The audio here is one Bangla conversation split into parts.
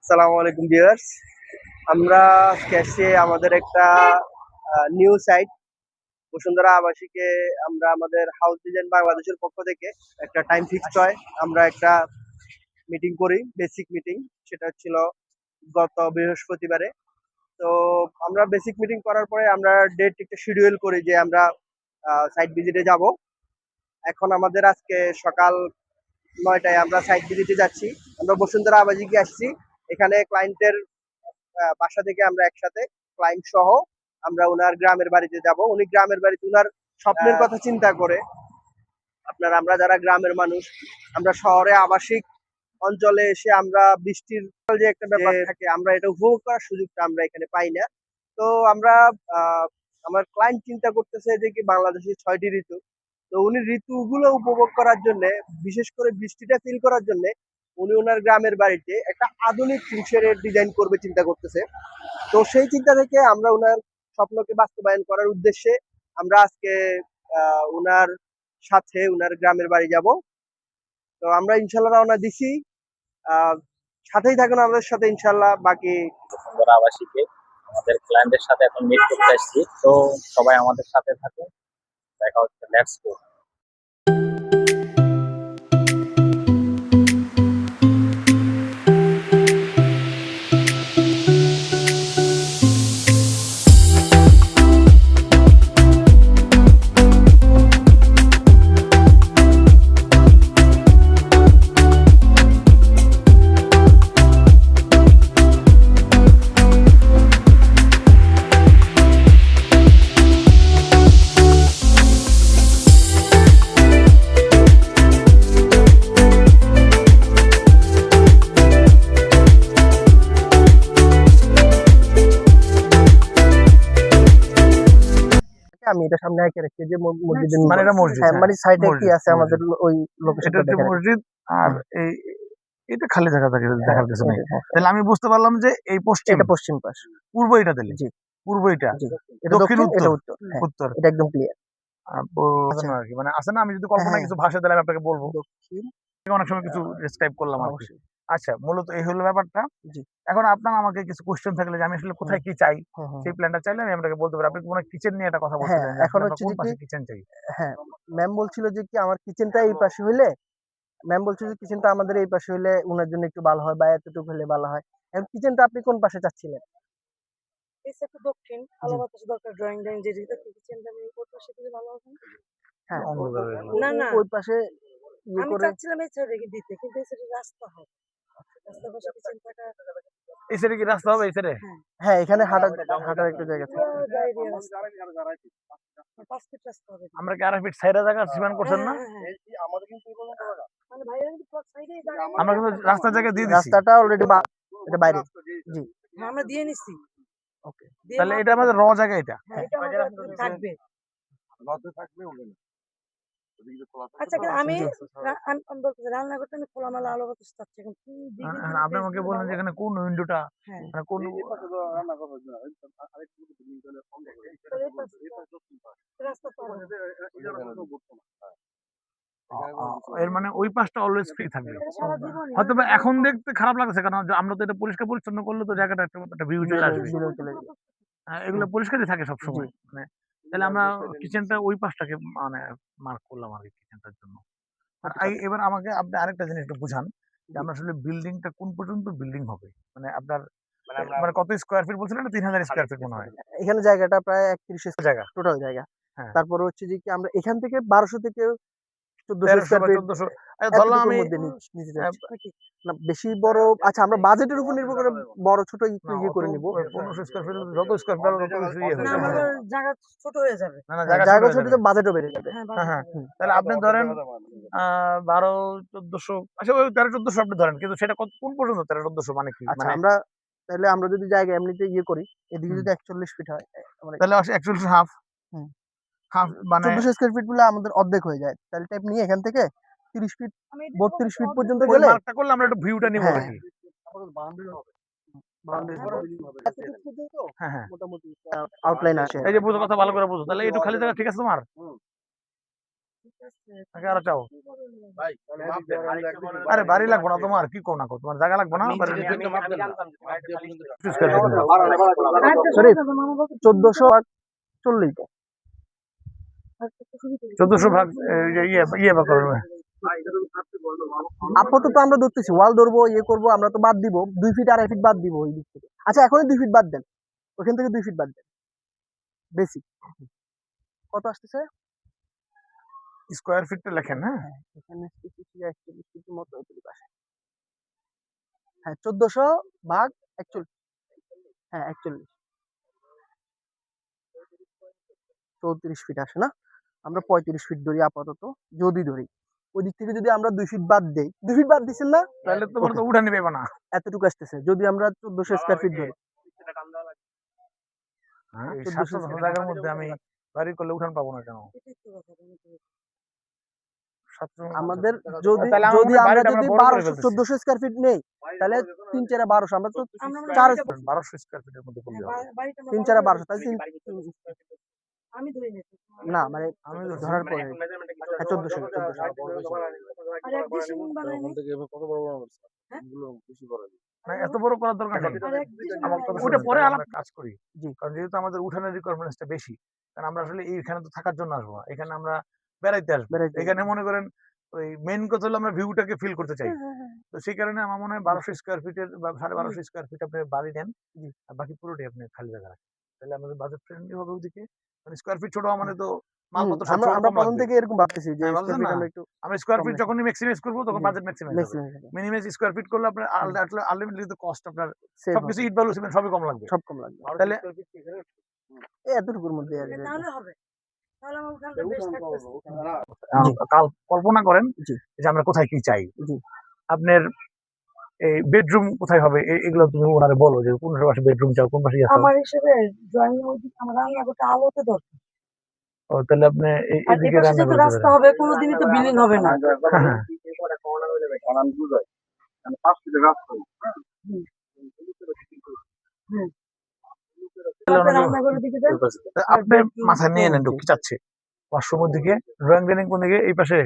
আসসালামু আলাইকুম ভিউয়ার্স। আমরা আজকে আসছি আমাদের একটা নিউ সাইট বসুন্ধরা আবাসিকে। আমরা আমাদের হাউস ডিজাইন বাংলাদেশের পক্ষ থেকে একটা টাইম ফিক্সড হয়, আমরা একটা মিটিং করি, বেসিক মিটিং। সেটা ছিল গত বৃহস্পতিবারে। তো আমরা বেসিক মিটিং করার পরে আমরা ডেট একটা শিডিউল করি যে আমরা সাইট ভিজিটে যাব। এখন আমাদের আজকে সকাল 9টায় আমরা সাইট ভিজিটে যাচ্ছি। আমরা বসুন্ধরা আবাসিকে আসছি। এখানে ক্লায়েন্টের বাসা থেকে আমরা একসাথে ক্লায়েন্ট সহ আমরা ওনার গ্রামের বাড়িতে যাব। উনি গ্রামের বাড়িতে ওনার স্বপ্নের কথা চিন্তা করে আমরা যারা গ্রামের মানুষ, আমরা শহরে আবাসিক অঞ্চলে এসে আমরা বৃষ্টির যে একটা ব্যাপার থাকে, আমরা এটা উপভোগ করার সুযোগটা আমরা এখানে পাই না। তো আমরা আমার ক্লায়েন্ট চিন্তা করতেছে যে কি বাংলাদেশে 6টি ঋতু। তো উনি ঋতুগুলো উপভোগ করার জন্য, বিশেষ করে বৃষ্টিটা ফিল করার জন্য উনি ওনার গ্রামের বাড়িতে একটা আধুনিক টিনশেড ডিজাইন করবে চিন্তা করতেছে। তো সেই চিন্তা থেকে আমরা ওনার স্বপ্নকে বাস্তবায়ন করার উদ্দেশ্যে আমরা আজকে ওনার সাথে ওনার গ্রামের বাড়ি যাব। তো আমরা ইনশাল্লাহ রওনা দিছি। সাথেই থাকুন আমাদের সাথে ইনশাল্লাহ। বাকি বসুন্ধরা আবাসিকে আমাদের ক্লায়েন্টের সাথে এখন মিট করতে আসছি, তো সবাই আমাদের সাথে থাকুন। দেখা হচ্ছে, লেটস গো। আমি এটা সামনে এঁকে রাখছি যে মসজিদের মানে এটা মসজিদ, হ্যাঁ, মানে সাইডে কি মসজিদ, আছে আমাদের ওই এটা লোকেশনটা হচ্ছে দেখেন। মসজিদ। আর এই এটা খালি জায়গা থাকে, দেখার কিছু নেই। তাহলে আমি বুঝতে পারলাম যে এই পশ্চিম, এটা পশ্চিম পাশ, পূর্ব এটা দিলে, জি পূর্ব এটা, জি, এটা দক্ষিণ দক্ষিণ, এটা উত্তর, উত্তর, হ্যাঁ উত্তর। এটা একদম ক্লিয়ার। বোঝানো আর কি, মানে আছে না, আমি যদি কল্পনায় হ্যাঁ, কিছু ভাষা দিলে আমি আপনাকে বলবো, দক্ষিণ অনেক সময় কিছু ডেসক্রাইব করলাম আর কি। অবশ্যই। আচ্ছা, মূলত এই হলো ব্যাপারটা। জি, এখন আপনার আমাকে কিছু কোশ্চেন থাকলে যে আমি আসলে কোথায় কি চাই, হুম, হুম, সেই প্ল্যানটা চাইলে আমি আপনাকে বলতে পারি। আপনি কোনো কিচেন নিয়ে একটা কথা হ্যাঁ, বলছিলেন যে এখন আসলে আমরা হচ্ছে কোন যে কি, পাশে কিচেন চাই। হ্যাঁ ম্যাম বলছিল যে কি আমার কিচেনটা এই পাশে হইলে, ম্যাম বলছিল যে কিচেনটা আমাদের এই পাশে হইলে উনার জন্য একটু ভালো হয় বা এতটুকু হলে ভালো হয়। এখন কিচেনটা আপনি কোন পাশে চাচ্ছিলেন? এই সেক্টর দক্ষিণ, আলো বাতাস দরকার, ড্রয়িং যে যেটা কিচেনটা আমি ওর পাশে দিলে ভালো হবে না? হ্যাঁ, অন্ধকার হয়ে গেল। না, না। ওই পাশে ইয়ে আমি করে। চাচ্ছিলাম এই সাইডে দিতে, কিন্তু এই সাইডে রাস্তা হবে। রাস্তার পাশে কিচেন থাকা, এই সাইডে কি রাস্তা হবে? এই সাইডে হ্যাঁ, হ্যাঁ, এখানে হাঁটার একটু জায়গা আছে। পুরো ডায়রিয়া রাস্তা। 5 ফিট রাস্তা হবে। আমরা কি 2.5 ফিট সাইডে জায়গা সীমান করছেন না? হ্যাঁ, হ্যাঁ, হ্যাঁ। মানে ভাইরা কিন্তু প্লট সাইডেই জায়গা আমরা নিয়ে কিন্তু রাস্তা রাস্তার জায়গা দিয়ে দিছি। রাস্তাটা অলরেডি এটা বাইরে। জি, হ্যাঁ, আমরা দিয়ে নিছি। ওকে। দিয়ে তাহলে মাপ এটা আমাদের র জায়গা এটা। হ্যাঁ, এটা আমাদের থাকবে। আচ্ছা, আমি জি, আমি বলতেছি রান্নাঘরটা আমি খোলামেলা আলো বাতাস চাচ্ছি। এখন কোন দিকে দিলে আপনি বেশ আমাকে দিলে বললেন ভালো? যে এখানে কোন উইন্ডোটা, হ্যাঁ, মানে কোন তো এই পাশে রাস্তা পার হবে। এর মানে ওই পাশটা অলওয়েজ ফ্রি থাকবে। এটা সারা জীবনই। হয়তো বা এখন দেখতে খারাপ লাগছে, কারণ যে আমরা তো এটা পরিষ্কার পরিচ্ছন্ন করলে তো জায়গাটা একটা ভিউ চলে আসবে। বিরল চলে যাবে। এগুলো পরিষ্কারই থাকে জি, সবসময়। মানে তাহলে আমরা কিচেনটা ওই পাশটাকে মানে মার্ক করলাম আর কি কিচেনটার জন্য। আর এবার আমাকে আপনি আরেকটা জিনিস একটু বুঝান যে আমরা আসলে বিল্ডিংটা কোন পর্যন্ত বিল্ডিং হবে, মানে আপনার মানে কত স্কোয়ার ফিট বলছিলেন? 3000 স্কোয়ার ফিট মনে হয় এখানে জায়গাটা প্রায় 31 জায়গা। টোটাল জায়গা। হ্যাঁ, তারপরে হচ্ছে যে কি আমরা এখান থেকে 1200 থেকে 1400 1300 স্কয়ার বা ফিট 1400 ধরলাম এতটুকুর আমি। মধ্যে নিতে আহ, চাচ্ছি। না বেশি বড়, আচ্ছা আমরা বাজেটের উপর নির্ভর করে বড় ছোট একটু না, ইয়ে অত করে নিব। 1500 স্কোয়ার ফিট যত স্কোয়ার ফিট তত বেশি ইয়ে না, হয়ে আমার যাবে। আবার জায়গা ছোট হয়ে যাবে। না, না, হ্যাঁ, জায়গা ছোট জায়গা হয়ে ছোট যাবে। তো বাজেটও বেড়ে যাবে। হ্যাঁ, হ্যাঁ, বাজেট হ্যাঁ। হবে। তাহলে আপনি ধরেন 1200-1400, আচ্ছা ওই 1300-1400 আপনি ধরেন, কিন্তু সেটা কোন পর্যন্ত 1300-1400 মানে কি? আচ্ছা মানে আমরা তাহলে আমরা যদি জায়গা এমনিতে ইয়ে করি, এদিকে হুম, যদি 41 ফিট হয় মানে তাহলে 41 হাফ, হুম, হাফ মানে 1400 স্কয়ার ফিট বলে আমাদের অর্ধেক হয়ে যায়। তাহলে টাইপ নিয়ে এখান থেকে 30 ফিট আমি এটা 32 ফিট পর্যন্ত ওই গেলে মার্কটা করলে আমরা একটু ভিউটা নিব হ্যাঁ, আর কি। বাউন্ডারি হ্যাঁ, এতটুকু পর্যন্ত হ্যাঁ, হ্যাঁ। মোটামুটি আউটলাইন আসে। এই যে বুঝো, কথা ভালো করে বুঝো। তাহলে একটু খালি জায়গা ঠিক আছে তোমার? নাকি আরো চাও? ভাই মাপ দেন আমরা একটু আরে বাড়ি লাগবো না তোমার, কি কো না কো, তোমার জায়গা লাগবো না? বাড়ি আমি নিতে? জানতাম সরি, 1400 ভাগ চললেই তো। 1400 ভাগ ইয়ে ভাগ করবে। আপাতত আমরা ধরতেছি ওয়াল ধরবো, ইয়ে করবো, আমরা তো বাদ দিব 2 ফিট 2.5 ফিট বাদ দিব ওই দিক থেকে। আচ্ছা এখনই 2 ফিট বাদ দেন, ওখান থেকে 2 ফিট বাদ দেন। বেসিক কত আসতেছে? স্কোয়ার ফিটটা লেখেন। হ্যাঁ, এখানে 41 ফিট মতো এদিকে আসে। হ্যাঁ 1400 ভাগ 41। হ্যাঁ 41 34 ফিট আসে না? আমরা 35 ফিট ধরি আপাতত, যদি ধরি ওই দিক থেকে যদি আমরা 2 ফিট বাদ দেই, 2 ফিট বাদ দিচ্ছেন না, তাহলে তোমার তো উঠানি পাইবা না। এতটুকু আসতেছে। যদি আমরা 1400 স্কয়ার ফিট ধরি, হ্যাঁ, এই 1400 700 জায়গার মধ্যে আমি বাড়ি করলে উঠান পাবো না কেন? 700 আমাদের যদি তাহলে আমার যদি মনে হয় আমরা বাড়িটা আমরা যদি বড় করে 1200 ফেলতেছি। 1400 স্কয়ার ফিট নেই, তাহলে 3 4 1200, আমরা তো 4 1200 স্কোয়ার ফিটের মধ্যে করলে হবে। 3 4 1200, তাহলে আমি ধরে নিচ্ছি। না মানে আমি ধরার পরে হ্যাঁ 1400 আর এক বেশি মন বানাই নাই। না, এত বড় করার দরকার নেই। আর এক বেশি আমার কথা ওটা শুনেন, পরে তাহলে আলাপ আমরা কাজ করি। জি। কারণ যেহেতু আমাদের উঠানের রিকোয়ারমেন্টসটা বেশি, কারণ আমরা আসলে এইখানে তো থাকার জন্য আসবো না, এখানে আমরা বেড়াইতে আসবো। বেড়াইতে এখানে মনে করেন ওই মেইন কথা হলো আমরা ভিউটাকে ফিল করতে চাই। তো সেই কারণে আমার মনে হয় 1200 স্কোয়ার ফিটের বা 1250 স্কোয়ার ফিট আপনি বাড়ি নেন, জি। আর বাকি পুরোটাই আপনি খালি জায়গা রাখেন। তাহলে আমাদের বাজেট ফ্রেন্ডলি হবে ওদিকে। মানে স্কোয়ার ফিট ছোট হওয়া মানে তো মালপত্র সব আমরা সময় আমরা কম প্রথম লাগবে। থেকে এরকম ভাবতেছি যে হ্যাঁ, স্কয়ার বুঝলেন ফিট না? আমরা একটু আমরা স্কোয়ার কম ফিট রাখি। যখনই ম্যাক্সিমাইজ করবো তখন জি। বাজেট ম্যাক্সিমাইজ হবে। ম্যাক্সিমাম মিনিমাইজ স্কোয়ার ফিট করলে আপনার আলটিমেটলি তো কস্ট আপনার সেভ সবকিছু ইট বালু সিমেন্ট সবই কম লাগবে। সব কম লাগবে। তাহলে এতটুকুর মধ্যে আর কি। তাহলে হবে। তাহলে আমার ওখানটা বেশ থাকতেছে। জি। কাল কল্পনা করেন জি। যে আমরা কোথায় কি চাই। জি। আপনার এই বেডরুম কোথায় হবে, এগুলো তুমি ওনারে বলো যে কোন পাশে বেডরুম চাও, কোন পাশে চাও। আমার হিসেবে ড্রয়িং রুম আমার রান্নাঘরটা আলোতে দরকার। ও তাহলে আপনি আর এদিকে এপাশে রান্না যেহেতু করতে রাস্তা পারেন। হবে কোনোদিনই তো বিল্ডিং হবে না। হ্যাঁ, হুম। তাহলে তারপরে ওনাকে রান্নাঘরের দিকে যান। আপনি মাথায় নিয়ে নেন কি চাচ্ছে। ওয়াশরুমের দিকে, ড্রয়িং ডাইনিং কোন দিকে, এই পাশে।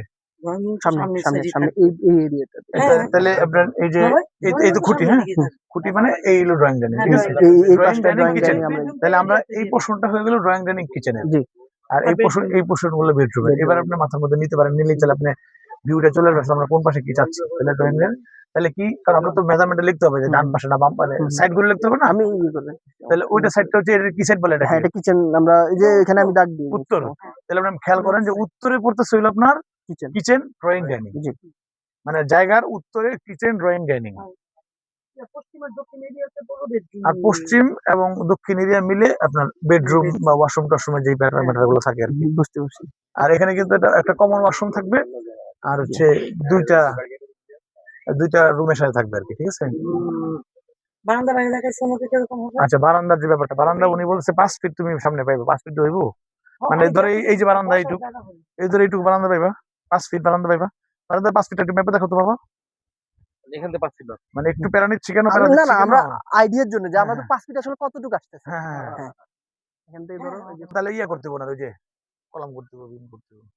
ড্রয়িং রুম সামনে সামনের সামনে সাইডে সামনে থাকবে। এই এরিয়াটা। হ্যাঁ। তাহলে আপনার এই যে বাবা, এই তো খুঁটি, হ্যাঁ সামনের দিকে থাকবে। খুঁটি মানে এই হলো ড্রয়িং ডাইনিং, হ্যাঁ, ঠিক আছে। drawing এই ড্রয়িং পাশটা ডাইনিং ড্রয়িং কিচেন। ডাইনিং আমরা তাহলে আমরা এই পোর্শনটা হয়ে গেল ড্রয়িং ডাইনিং কিচেনের। জি। আর আর এই পোর্শন গুলো বেডরুমের। bedroom। এবার আপনি মাথার মধ্যে নিতে পারেন, নিলেই তাহলে আপনি ভিউটা চলে আসবে আমরা কোন পাশে কি চাচ্ছি। তাহলে ড্রয়িং এর তাহলে কি, কারণ আমরা তো মেজারমেন্টে লিখতে হবে যে ডান পাশে না বাম পাশে, সাইড গুলো লিখতে হবে না। আমি ইয়ে করব। তাহলে ওইটা সাইডটা হচ্ছে এর কি সাইড বলে এটা? হ্যাঁ এটা কিচেন, আমরা এই যে এখানে আমি দাগ দিই উত্তর। তাহলে আপনি খেয়াল করেন যে উত্তরে পড়তেছে হইল আপনার কিচেন। কিচেন ড্রয়িং ডাইনিং, জি। মানে জায়গার উত্তরে কিচেন ড্রয়িং ডাইনিং। পশ্চিম আর দক্ষিণ এরিয়াতে বড় বেডরুম। আর পশ্চিম এবং দক্ষিণ এরিয়া মিলে আপনার বেডরুম বা ওয়াশরুম টশরুমের যে প্যারামিটার গুলো থাকে আর কি। বুঝতে পারছি। আর এখানে কিন্তু একটা কমন ওয়াশরুম থাকবে, আর হচ্ছে দুইটা রুমের সাথে থাকবে আর কি, ঠিক আছে। বারান্দা বাইরে এলাকায় সমুদ্র কিরকম হবে? আচ্ছা, বারান্দার যে ব্যাপারটা, বারান্দা উনি বলছে 5 ফিট তুমি সামনে পাইবে। 5 ফিট হইব, মানে ধরো এই যে বারান্দা এইটুক, এই ধরো এইটুকু বারান্দা পাইবা, 5 ফিট বারান্দা পাইবা। বারান্দা 5 ফিট একটু ম্যাপে দেখো তো বাবা। এখান থেকে পাচ্ছিল মানে একটু প্যারা নিচ্ছি কেন, না না আমরা আইডিয়ার জন্য যে হ্যাঁ, আমাদের 5 ফিট আসলে কতটুকু আসতেছে। হ্যাঁ হ্যাঁ হ্যাঁ এখান থেকে ধরো এই যে তাহলে ইয়া করতে হবে না, ওই যে কলাম করতে হবে, বিম করতে হবে।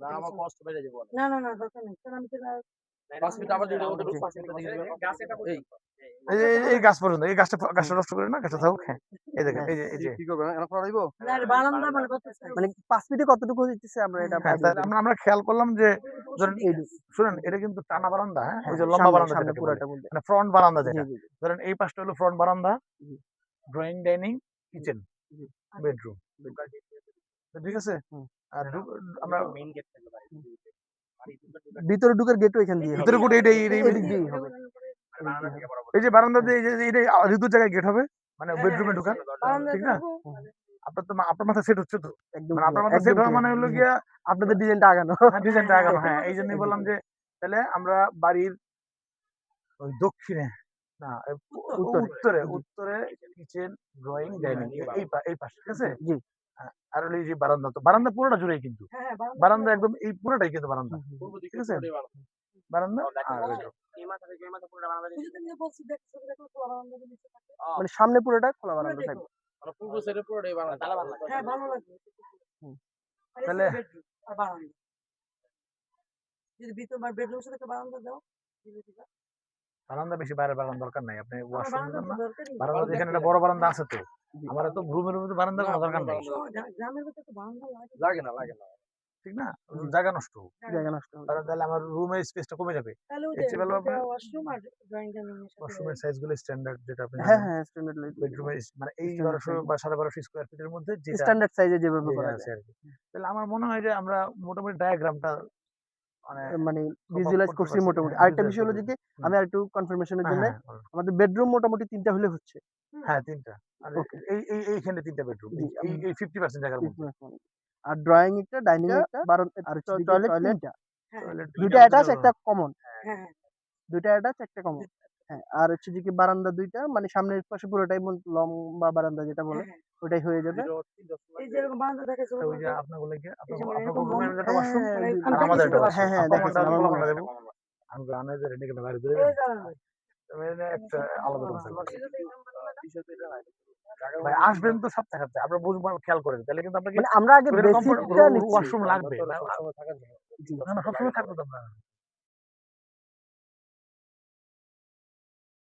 না আমার কষ্ট বেড়ে যাবে। না না না দরকার নেই। কারণ আমি তো 5 মিনিট আবার দিয়ে দেবো, 5 মিনিট দিয়ে দেবো। এই গাছ পর্যন্ত, এই গাছটা নষ্ট করে না, গাছটা থাকুক। হ্যাঁ, এই দেখেন, এই যে কি করবে এখন করা হইব, না বারান্দা মানে কত মানে 5 ফিটে কতটুকু হইতেছে আমরা এটা হ্যাঁ, তাহলে আমরা খেয়াল করলাম যে ধরেন এই শুনেন, এটা কিন্তু টানা বারান্দা, হ্যাঁ, ওই যে লম্বা বারান্দা সামনে যেটাকে বলে, পুরাটা বলতে। মানে ফ্রন্ট বারান্দা জি যেটা। জি জি। ধরেন এই পাশটা হলো ফ্রন্ট বারান্দা, জি। ড্রয়িং ডাইনিং কিচেন জি। বেডরুম, ঠিক আছে। আর আমরা মেইন গেট থেকে বাড়ি। ভিতরে ঢুকার গেট এখান দিয়ে হবে। ভিতরে কোটে এদিক দিয়েই হবে। এই যে বারান্দা দিয়ে এই যে ঋতুর জায়গায় গেট হবে, মানে বেডরুমে ঢোকার, ঠিক না। আপনার মাথা সেট হচ্ছে তো, একদম মানে আপনার মাথা সেট হওয়া মানে হলো গিয়া আপনাদের ডিজাইনটা আগানো। ডিজাইনটা আগানো। হ্যাঁ, এই জন্যই বললাম যে তাহলে আমরা বাড়ির ওই দক্ষিণে না উত্তরে কিচেন ড্রয়িং ডাইনিং এই পাশে, ঠিক আছে। জি। আর হলো এই যে বারান্দা, তো বারান্দা পুরোটা জুড়েই কিন্তু, হ্যাঁ বারান্দা একদম এই পুরোটাই কিন্তু বারান্দা, ঠিক আছে। বারান্দা আর এই মাথা থেকে এই মাথা পুরোটা বানাবে। বলছি দেখ ছবি দেখো তো বারান্দা দিকে থাকে। মানে সামনে পুরোটা খোলা বারান্দা থাকবে। মানে পূর্ব সাইডে পুরোটাই বানাবে। তালা বানাবে। হ্যাঁ ভালো লাগে। হুম। আর এই তাহলে bedroom আর বারান্দা। যদি ভিতর বেডরুমের সাথে একটা বারান্দা দাও দিলে দিবা। বারান্দা বেশি বাইরে বারান্দা দরকার নাই, আপনি আমার ওয়াশরুম বারান্দা দিবেন তো না, দরকারই নেই। বারান্দা এখানে একটা বড় বারান্দা আছে তো, জি। আমার তো রুমের মধ্যে বারান্দা কোনো দরকার নাই, গ্রামের ভিতরে তো বারান্দা লাগে। লাগে না ঠিক না? জি। জায়গা নষ্ট, জায়গা নষ্ট হবে। তাহলে আমার রুমের স্পেসটা কমে যাবে। তাহলে ওই এর যে চেয়ে ভালো দুইটা আপনার ওয়াশরুম আর ড্রয়িং ডাইনিং এর সাথে ওয়াশরুমের সাইজগুলো স্ট্যান্ডার্ড, যেটা আপনি হ্যাঁ জানেন হ্যাঁ স্ট্যান্ডার্ড লাইট বেডরুমের মানে এই Standard 1200 বা 1250 স্কয়ার ফিটের মধ্যে যেটা স্ট্যান্ডার্ড সাইজে যেভাবে যেটা করা আছে যায় আর কি। তাহলে আমার মনে হয় যে আমরা মোটামুটি ডায়াগ্রামটা মানে মানে cover ভিজুয়ালাইজ করতে করছি পারছি। মোটামুটি। হ্যাঁ, আরেকটা visualize বিষয় হলো করতে যে কি পারছি। হুম। আমি আরেকটু কনফার্মেশনের হ্যাঁ, জন্য হ্যাঁ, বলেন। আমাদের বেডরুম মোটামুটি 3টা হলে হচ্ছে। হ্যাঁ, 3টা। আর ওকে এইখানে 3টা বেডরুম। জি এই 50% জায়গার মধ্যে। আর ড্রয়িং একটা, ডাইনিং একটা, আর টয়লেট 3টা। হ্যাঁ টয়লেট 2টা অ্যাটাচ একটা কমন। হ্যাঁ হ্যাঁ 2টা অ্যাটাচ একটা কমন। হ্যাঁ, আর হচ্ছে যে কি বারান্দা 2টা মানে সামনের পাশে পুরোটাই লম্বা বারান্দা যেটা বলে হ্যাঁ। ওটাই হয়ে যাবে। এই যে এরকম বারান্দা থাকে তো ওই যে আপনার লাগে এই যে আপনার মানে আপনার এরকম রুমের একটা হ্যাঁ, ওয়াশরুম হ্যাঁ, মানে আর আমি আমাদের দেখেছি একটা তো, ওয়াশরুম। হ্যাঁ, হ্যাঁ, কমনটা দেখেছি, আমার মনে কমনটা আছে। দেবো। আমি আনে যে রেডি করে বাইরে এই দিবেন। জানেন ভাই। মানে একটা আলাদা কনসেপ্ট। হ্যাঁ, ভাই আসবেন তো সপ্তাহে সপ্তাহে, আমরা বুঝবো, খেয়াল করেন, তাহলে কিন্তু আপনাকে মানে আমরা আগে বেসিকটা নিচ্ছি। ওয়াশরুম লাগবে। সবসময় থাকার জন্য। জি। না, না, সবসময় থাকবো তো আমরা।